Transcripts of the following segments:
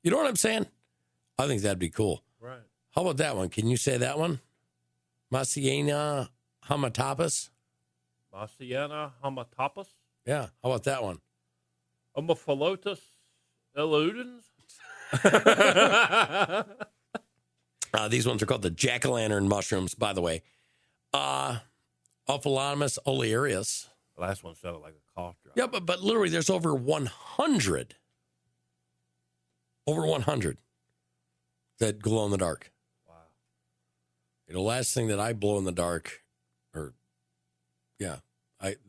You know what I'm saying? I think that'd be cool. Right. How about that one? Can you say that one? Masiena hamatopus? Masiena hamatopus? Yeah. How about that one? Omophalotus eludens? These ones are called the jack-o'-lantern mushrooms, by the way. Ophthalmus olearius. The last one sounded like a cough drop. Yeah, but literally there's over 100. Over 100 that glow in the dark. Wow. The last thing that I blow in the dark, the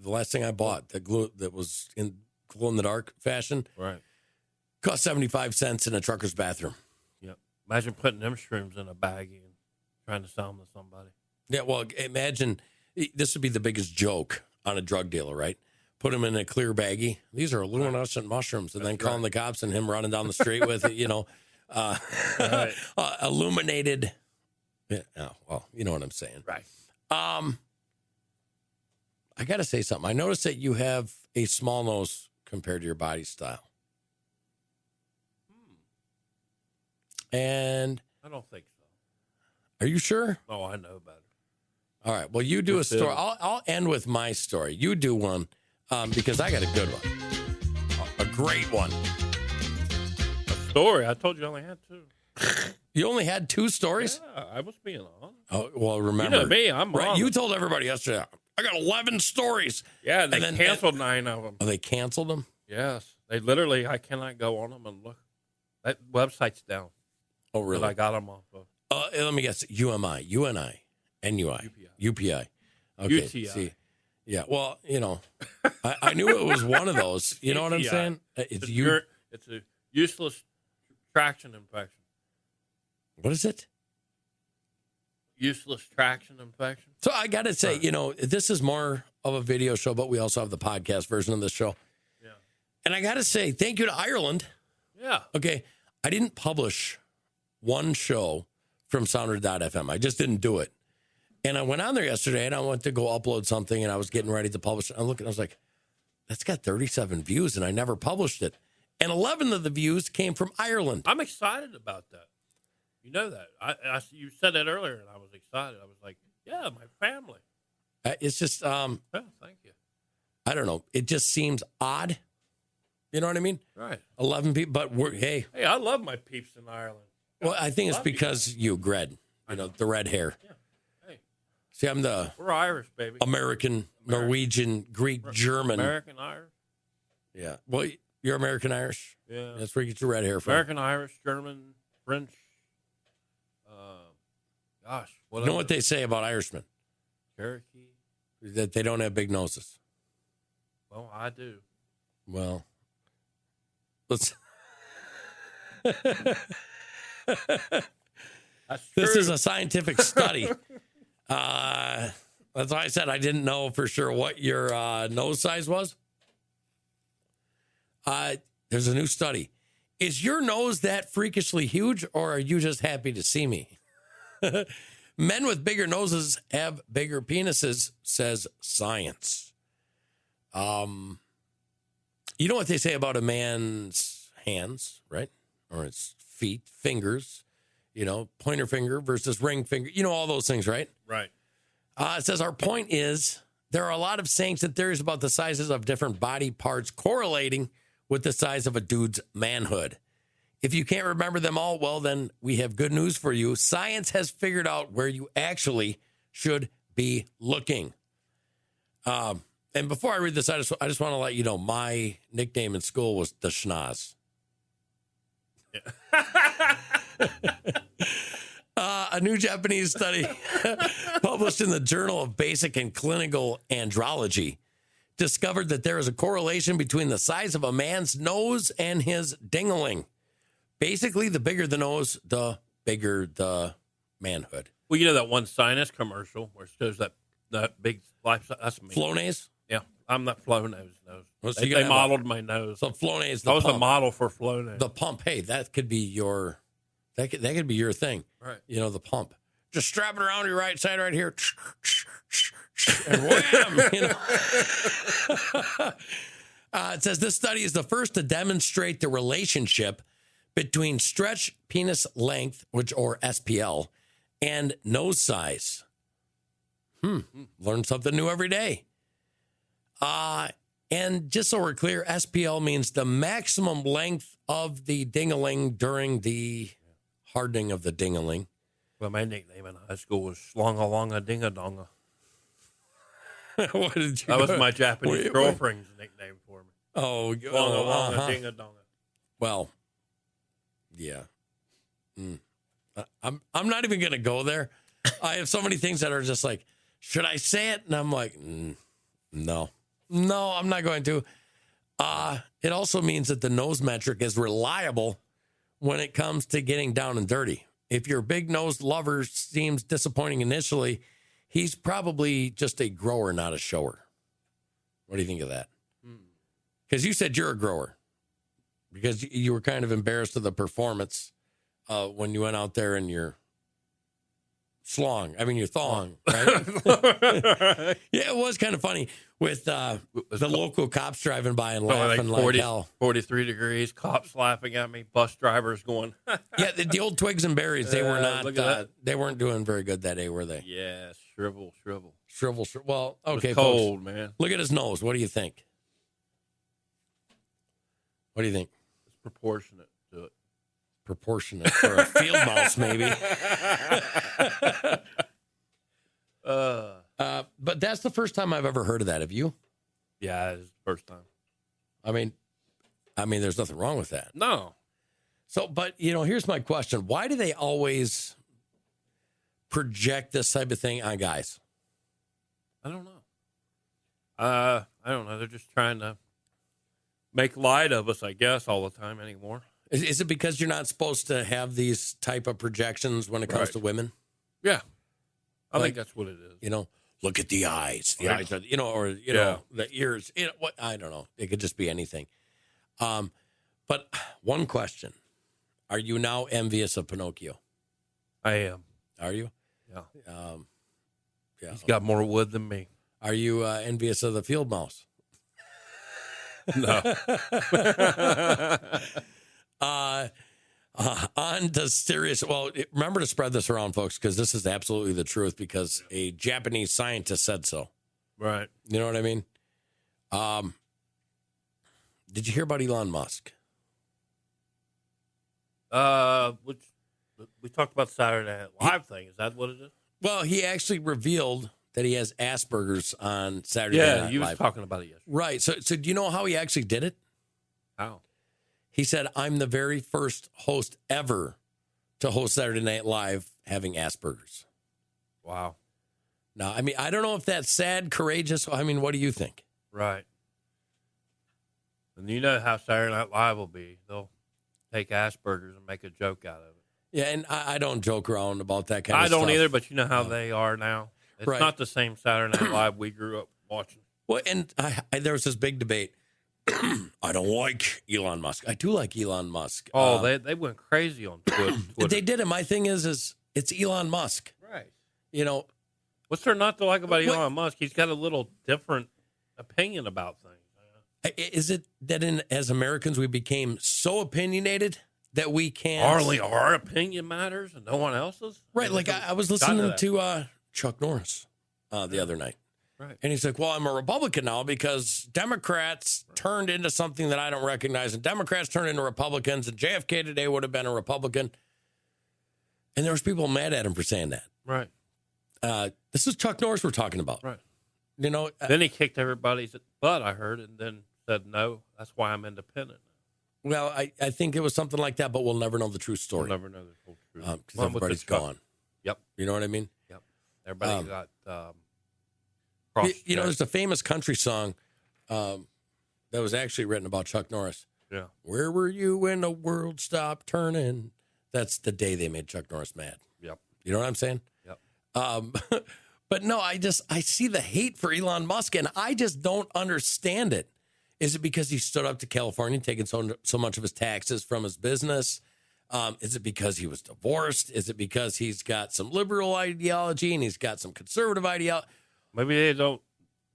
last thing I bought that was in glow in the dark fashion, right, cost 75 cents in a trucker's bathroom. Yep. Imagine putting them shrooms in a baggie and trying to sell them to somebody. Yeah, well, imagine this would be the biggest joke on a drug dealer, right? Put them in a clear baggie. These are luminescent mushrooms, and then calling the cops and him running down the street with, illuminated. Yeah, well, you know what I'm saying. Right. I got to say something. I noticed that you have a small nose compared to your body style. And I don't think so. Are you sure? Oh, I know better. All right. Well, you do a story. I'll end with my story. You do one because I got a good one. A great one. A story? I told you I only had 2. You only had 2 stories? Yeah, I was being on. Oh, well, remember. You know me, I'm right. on. You told everybody yesterday, I got 11 stories. Yeah, and they canceled 9 of them. Oh, they canceled them? Yes. They literally, I cannot go on them and look. That website's down. Oh, really? That I got them off of. Let me guess. UMI, UNI, NUI, UPI. Okay. UTI. See, yeah. Well, I knew it was one of those. You know what I'm saying? It's a useless traction infection. What is it? Useless traction infection. So I got to say, this is more of a video show, but we also have the podcast version of the show. Yeah. And I got to say, thank you to Ireland. Yeah. Okay. I didn't publish one show from Sounder.fm. I just didn't do it. And I went on there yesterday and I went to go upload something and I was getting ready to publish it. I looked and I was like, that's got 37 views and I never published it. And 11 of the views came from Ireland. I'm excited about that. You know that. You said that earlier and I was excited. I was like, yeah, my family. It's just, yeah, thank you. I don't know. It just seems odd. You know what I mean? Right. 11 people, but hey, I love my peeps in Ireland. Well, I think it's because you, Gred, the red hair. Yeah. Hey. See, we're Irish, baby. American, Norwegian, Greek, German. American Irish. Yeah. Well, you're American Irish. Yeah. That's where you get your red hair from. American Irish, German, French. You know what they say about Irishmen? Cherokee. That they don't have big noses. Well, I do. Well, let's. This is a sicientific study. That's why I said I didn't know for sure what your nose size was. There's a new study. Is your nose that freakishly huge, or are you just happy to see me? Men with bigger noses have bigger penises, says science. You know what they say about a man's hands, right? Or his feet, fingers, pointer finger versus ring finger. You know all those things, right? Right. It says our point is there are a lot of sayings and theories about the sizes of different body parts correlating with the size of a dude's manhood. If you can't remember them all, well, then we have good news for you. Science has figured out where you actually should be looking. And before I read this, I just want to let you know my nickname in school was the Schnoz. A new Japanese study published in the Journal of Basic and Clinical Andrology discovered that there is a correlation between the size of a man's nose and his ding-a-ling. Basically, the bigger the nose, the bigger the manhood. Well, you know that one sinus commercial where it shows that big life. That's me. Flonase? Yeah, I'm that Flonase nose. Well, so they modeled my nose. So Flonase, I was a model for Flonase. The pump. Hey, that could be your thing. Right. The pump. Just strap it around your right side right here. And wham! It says this study is the first to demonstrate the relationship between stretch penis length, or SPL, and nose size. Learn something new every day. And just so we're clear, SPL means the maximum length of the ding-a-ling during the hardening of the ding-a-ling. Well, my nickname in high school was Slonga-longa Dinga-donga. What did you That was my Japanese girlfriend's nickname for me. Oh, Slonga-longa Dinga-donga. Well, yeah. I'm not even going to go there. I have so many things that are just like, should I say it? And I'm like, no, I'm not going to. It also means that the nose metric is reliable when it comes to getting down and dirty. If your big-nosed lover seems disappointing initially, he's probably just a grower, not a shower. What do you think of that? Because you said you're a grower. Because you were kind of embarrassed of the performance when you went out there in your your thong, right? Yeah, it was kind of funny with the local cops driving by and laughing like hell. 43 degrees, cops laughing at me, bus drivers going. Yeah, the old Twigs and Berries, they were not, they weren't doing very good that day, were they? Yeah, shrivel. Well, okay, it was cold, folks, man. Look at his nose. What do you think? It's Proportionate to it. Proportionate for a field mouse, maybe. But that's the first time I've ever heard of that. Have you? Yeah, it's the first time. I mean, there's nothing wrong with that. No. So, but here's my question: why do they always project this type of thing on guys? I don't know. I don't know. They're just trying to make light of us, I guess, all the time anymore. Is it because you're not supposed to have these type of projections when it comes to women? Yeah. I think that's what it is. Look at the eyes. The eyes are, the ears. What I don't know. It could just be anything. But one question. Are you now envious of Pinocchio? I am. Are you? Yeah. Yeah. He's got more wood than me. Are you envious of the field mouse? No. On to serious. Well, remember to spread this around, folks, because this is absolutely the truth. Because a Japanese scientist said so. Right. You know what I mean? Did you hear about Elon Musk? We talked about the Saturday Night Live thing. Is that what it is? Well, he actually revealed that he has Asperger's on Saturday Night Live. Yeah, you was talking about it yesterday. Right. So do you know how he actually did it? How? He said, I'm the very first host ever to host Saturday Night Live having Asperger's. Wow. Now, I don't know if that's sad, courageous. What do you think? Right. And you know how Saturday Night Live will be. They'll take Asperger's and make a joke out of it. Yeah, and I don't joke around about that kind of stuff. I don't either, but you know how they are now. It's not the same Saturday Night Live we grew up watching. Well, and there was this big debate. I don't like Elon Musk. I do like Elon Musk. Oh, they went crazy on Twitter. They did. And my thing is it's Elon Musk. Right. What's there not to like about Elon Musk? He's got a little different opinion about things. Is it that as Americans we became so opinionated that we can't... Only our opinion matters and no one else's? Right. Like I was listening to Chuck Norris the other night. Right. And he's like, well, I'm a Republican now because Democrats turned into something that I don't recognize. And Democrats turned into Republicans. And JFK today would have been a Republican. And there was people mad at him for saying that. Right. This is Chuck Norris we're talking about. Right. Then he kicked everybody's butt, I heard, and then said, no, that's why I'm independent. Well, I think it was something like that, but we'll never know the true story. We'll never know the whole truth. Because everybody's gone. Yep. You know what I mean? Yep. Everybody got... there's a famous country song that was actually written about Chuck Norris. Yeah. Where were you when the world stopped turning? That's the day they made Chuck Norris mad. Yep. You know what I'm saying? Yep. But no, I see the hate for Elon Musk, and I just don't understand it. Is it because he stood up to California, taking so much of his taxes from his business? Is it because he was divorced? Is it because he's got some liberal ideology and he's got some conservative ideology? Maybe they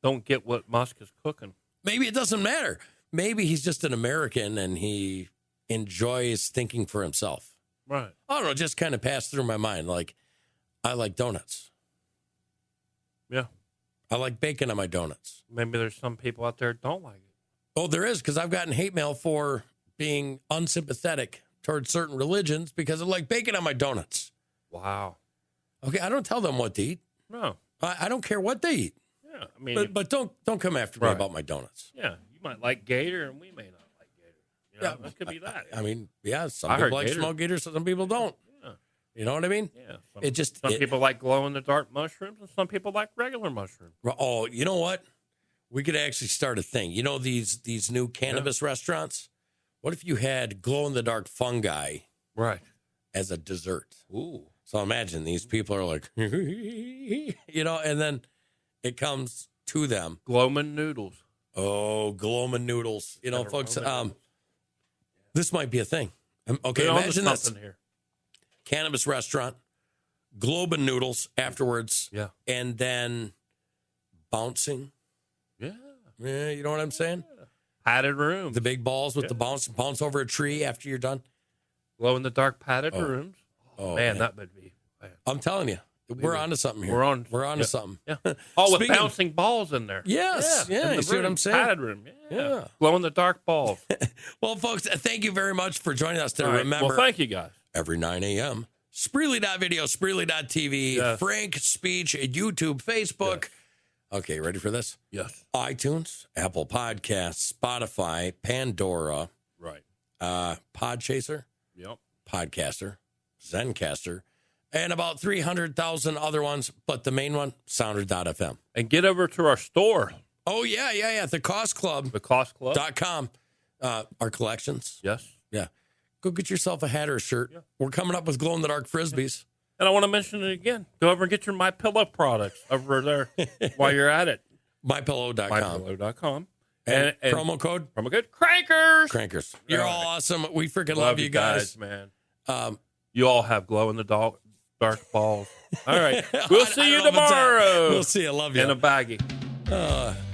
don't get what Musk is cooking. Maybe it doesn't matter. Maybe he's just an American and he enjoys thinking for himself. Right. I don't know, just kind of passed through my mind. Like, I like donuts. Yeah. I like bacon on my donuts. Maybe there's some people out there that don't like it. Oh, there is, because I've gotten hate mail for being unsympathetic towards certain religions because I like bacon on my donuts. Wow. Okay, I don't tell them what to eat. No. I don't care what they eat. Yeah. I mean, But don't come after me Right. about my donuts. yeah, you might like gator and we may not like gator. You know, Yeah, it could be that. I mean, yeah, some I heard people like gator. smoked gators, some people don't. Yeah. You know what I mean? Yeah. Some People like glow in the dark mushrooms and some people like regular mushrooms. Oh, you know what? We could actually start a thing. You know these new cannabis restaurants? What if you had glow in the dark fungi Right. as a dessert? Ooh. So imagine these people are like, you know, and then it comes to them. Glowman noodles. Oh, glowman noodles. You know, Never folks, known that. this might be a thing. Okay, We're onto imagine this. something here. Cannabis restaurant, globin noodles afterwards, Yeah. and then bouncing. Yeah. Yeah, you know what I'm saying? Padded room. The big balls with the bounce over a tree after you're done. Glow in the dark padded rooms. Oh, Man, that would be. Man. I'm telling you, we're onto something here. We're on to something. Yeah. Oh, with Speaking- bouncing balls in there. Yes, yeah, in you the see what room, I'm saying? Padded room. Yeah. Yeah. Glow in the dark balls. Well, folks, thank you very much for joining us today. All right. Remember, Well, thank you guys. every 9 a.m., Spreely.video, Spreely.tv, Yes. Frank Speech, YouTube, Facebook. Yes. Okay, ready for this? Yes. iTunes, Apple Podcasts, Spotify, Pandora, Right. Podchaser, Yep. Podcaster, Zencaster, and about 300,000 other ones. But the main one, Sounder.fm. And get over to our store, Oh, yeah. The Cost Club.com. the Cost Club. Our collections. Yes. Yeah. Go get yourself a hat or a shirt. Yeah. We're coming up with glow-in-the-dark Frisbees. And I want to mention it again. Go over and get your My Pillow products over there while you're at it. MyPillow.com. MyPillow.com. And, And promo code? promo code Crankers. Crankers. You're All all right. awesome. We freaking love you guys. man. Um, You all have glow in the dark balls. All right. We'll see you I don't know if it's that. tomorrow. We'll see you. Love you. In a baggie.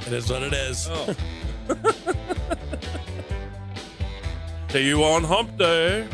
It is what it is. Oh. See you on hump day.